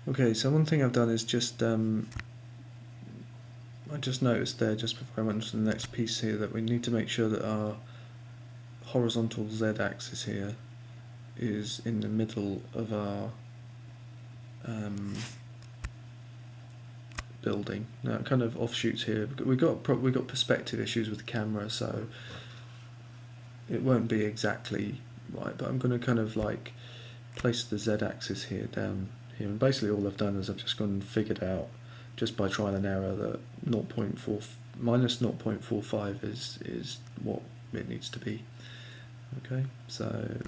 Okay, so one thing I've done is just I just noticed there just before I went to the next piece here that we need to make sure that our horizontal z-axis here is in the middle of our building. Now it kind of offshoots here. We got perspective issues with the camera, so it won't be exactly right. But I'm going to kind of like place the z-axis here down here, and basically all I've done is I've just gone and figured out just by trial and error that minus 0.45 is what it needs to be. Okay, so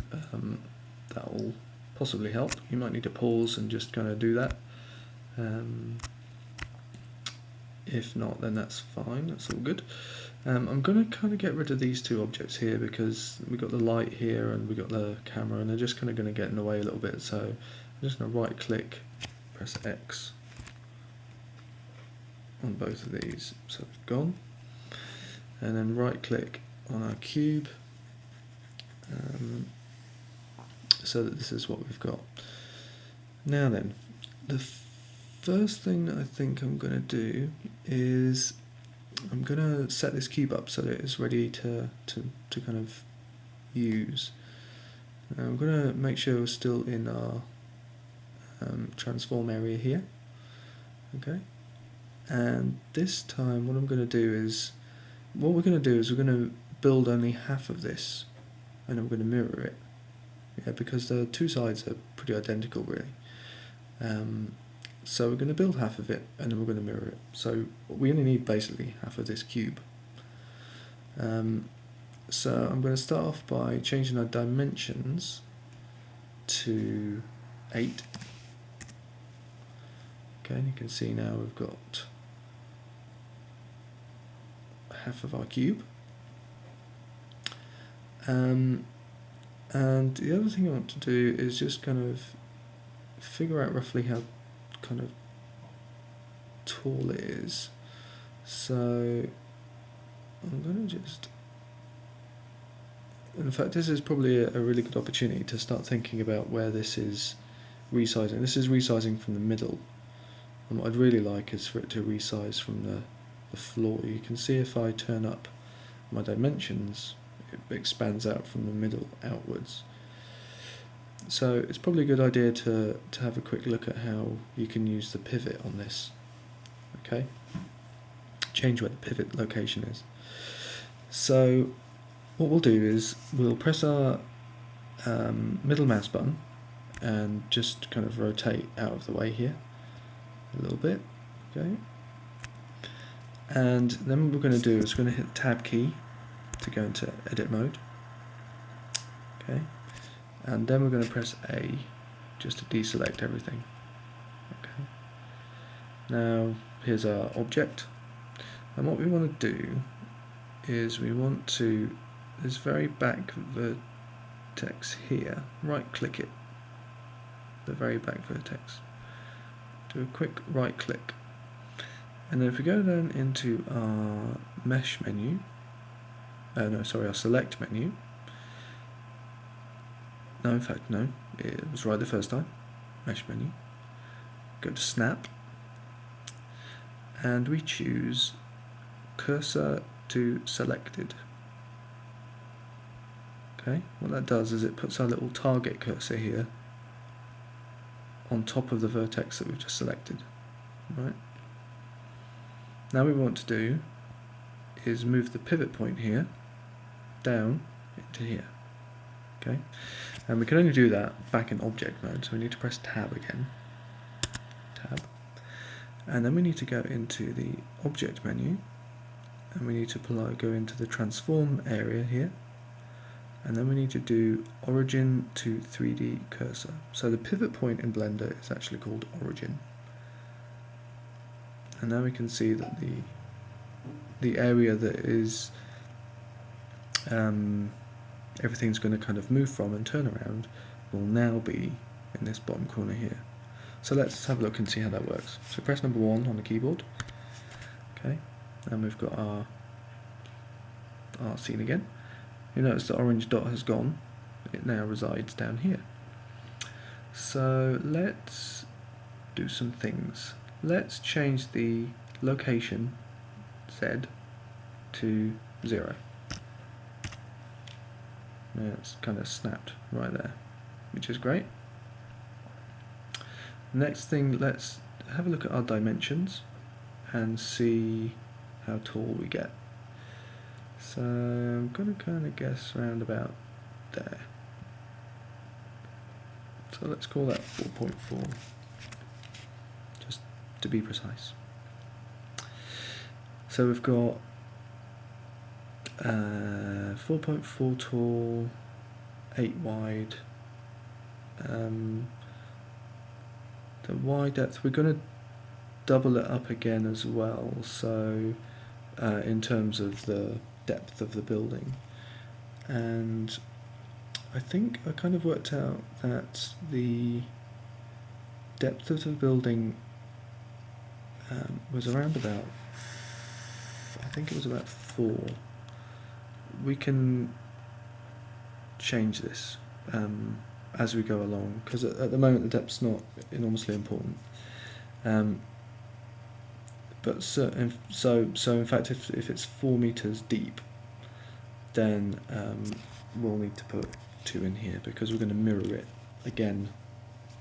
that will possibly help. You might need to pause and just kind of do that. If not, then that's fine, that's all good. I'm going to kind of get rid of these two objects here because we've got the light here and we've got the camera, and they're just kind of going to get in the way a little bit. So I'm just going to right click, press X on both of these, so it's gone. And then right click on our cube, so that this is what we've got. Now then, the first thing that I think I'm going to do is I'm going to set this cube up so that it's ready to kind of use. Now I'm going to make sure we're still in our transform area here. Okay, and this time what we're going to do is we're going to build only half of this, and I'm going to mirror it. Yeah, because the two sides are pretty identical really. So we're going to build half of it and then we're going to mirror it. So we only need basically half of this cube. So I'm going to start off by changing our dimensions to 8. Okay, and you can see now we've got half of our cube. And the other thing I want to do is just kind of figure out roughly how kind of tall it is. So I'm going to just, in fact this is probably a really good opportunity to start thinking about where this is resizing. This is resizing from the middle, and what I'd really like is for it to resize from the floor. You can see if I turn up my dimensions, it expands out from the middle outwards. So it's probably a good idea to have a quick look at how you can use the pivot on this. Okay, change where the pivot location is. So what we'll do is we'll press our middle mouse button and just kind of rotate out of the way here a little bit. Okay, and then what we're going to do is we're going to hit the tab key to go into edit mode. Okay, and then we're going to press A just to deselect everything. Okay, now here's our object, and what we want to do is we want to, this very back vertex here, right click it, the very back vertex, do a quick right click, and then if we go down into our mesh menu, our select menu. No, in fact, no, it was right the first time. Mesh menu. Go to snap, and we choose cursor to selected. Okay, what that does is it puts our little target cursor here on top of the vertex that we've just selected. Right. Now what we want to do is move the pivot point here down into here. Okay, and we can only do that back in object mode, so we need to press tab again, tab, and then we need to go into the object menu, and we need to go into the transform area here, and then we need to do origin to 3D cursor. So the pivot point in Blender is actually called origin, and now we can see that the area that is everything's going to kind of move from and turn around will now be in this bottom corner here. So let's have a look and see how that works. So press number 1 on the keyboard. Okay, and we've got our scene again. You notice the orange dot has gone. It now resides down here. So let's do some things. Let's change the location Z to 0. Now it's kind of snapped right there, which is great. Next thing, let's have a look at our dimensions and see how tall we get. So I'm going to kind of guess around about there. So let's call that 4.4, just to be precise. So we've got 4.4 tall, 8 wide. The Y depth, we're going to double it up again as well, so in terms of the depth of the building. And I think I kind of worked out that the depth of the building was around about, I think it was about 4. We can change this as we go along, because at the moment the depth's not enormously important. But so in fact, if it's 4 meters deep, then we'll need to put 2 in here, because we're going to mirror it again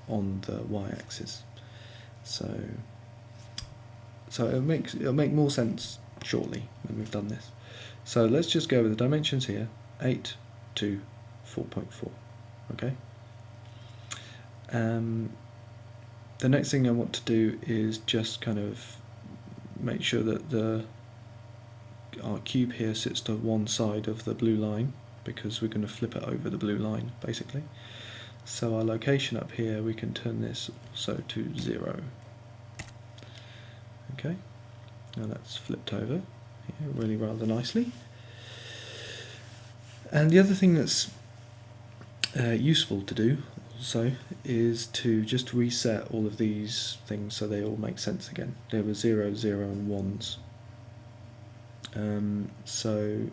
on the y-axis. So it'll make more sense shortly when we've done this. So let's just go with the dimensions here: 8 to 4.4. Okay. The next thing I want to do is just kind of make sure that our cube here sits to one side of the blue line, because we're going to flip it over the blue line basically. So our location up here, we can turn this also to 0. Okay, now that's flipped over here really rather nicely. And the other thing that's useful to do also is to just reset all of these things so they all make sense again. There were 0, 0 and 1s. So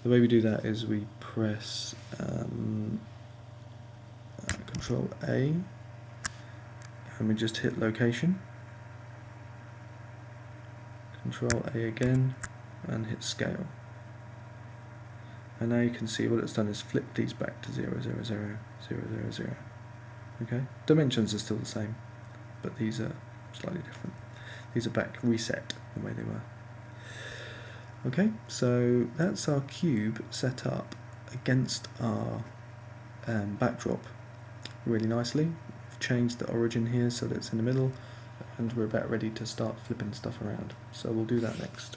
the way we do that is we press Control A, and we just hit location, Control A again, and hit scale. And now you can see what it's done is flip these back to 0, 0, 0, 0, 0, 0. Okay, dimensions are still the same, but these are slightly different. These are back reset the way they were. Okay, so that's our cube set up against our backdrop really nicely. We've changed the origin here so that it's in the middle, and we're about ready to start flipping stuff around. So we'll do that next.